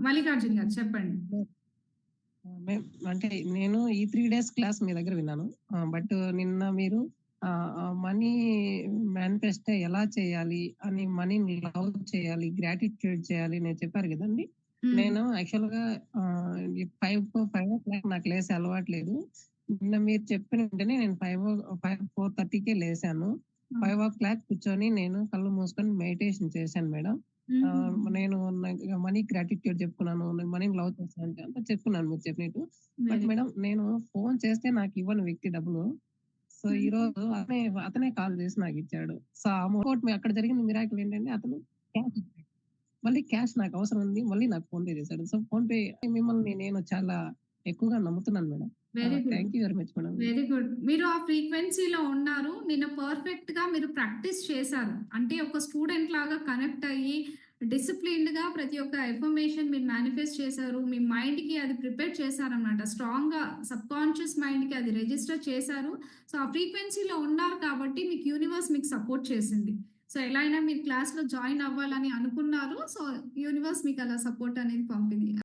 మల్లికార్జున్ గారు చెప్పండి. అంటే నేను ఈ 3 డేస్ క్లాస్ మీ దగ్గర విన్నాను. బట్ నిన్న మీరు మనీ మేనిఫెస్ట్ ఎలా చేయాలి అని, మనీని లవ్ చేయాలి, గ్రాటిట్యూడ్ చేయాలి నేను చెప్పారు కదండీ! నేను యాక్చువల్‌గా 5 నాకు లేసే అలవాట్లేదు. నిన్న మీరు చెప్పిన వెంటనే నేను 4:30కే లేసాను. 5 కూర్చొని నేను కళ్ళు మూసుకొని మెడిటేషన్ చేశాను మేడం. నేను మనీ గ్రాటిట్యూడ్ చెప్పుకున్నాను. మనీని లవ్ చేస్తానంటే అంతా చెప్పుకున్నాను మీరు చెప్పినట్టు. బట్ మేడం నేను ఫోన్ చేస్తే నాకు ఇవ్వని వ్యక్తి డబ్బులు. సో ఈరోజు అతనే కాల్ చేసి నాకిచ్చాడు. సో ఇంకోటి అక్కడ జరిగిన మిరాకిల్ ఏంటంటే అతను క్యాష్ ఇచ్చాడు. మళ్ళీ క్యాష్ నాకు అవసరం ఉంది. మళ్ళీ నాకు ఫోన్ పే చేశాడు. సో ఫోన్ పే మిమ్మల్ని నేను చాలా ఎక్కువగా నమ్ముతున్నాను madam. Very good. Thank you very much madam. Very good. మీరు ఆ ఫ్రీక్వెన్సీలో ఉన్నారు. నిన్న పర్ఫెక్ట్‌గా మీరు ప్రాక్టీస్ చేశారు. అంటే ఒక స్టూడెంట్ లాగా కనెక్ట్ అయ్యి డిసిప్లిన్డ్‌గా ప్రతి ఒక్క ఇన్ఫర్మేషన్ మీరు మేనిఫెస్ట్ చేశారు. మీ మైండ్‌కి అది ప్రిపేర్ చేశారన్నమాట. స్ట్రాంగ్‌గా సబ్‌కాన్షియస్ మైండ్‌కి అది రిజిస్టర్ చేశారు. సో, ఆ ఫ్రీక్వెన్సీలో ఉన్నారు కాబట్టి మీకు యూనివర్స్ మీకు సపోర్ట్ చేసింది. సో, ఎలా అయినా మీరు క్లాస్‌లో జాయిన్ అవ్వాలని అనుకున్నారు. సో, యూనివర్స్ మీకు అలా సపోర్ట్ అనేది పంపింది.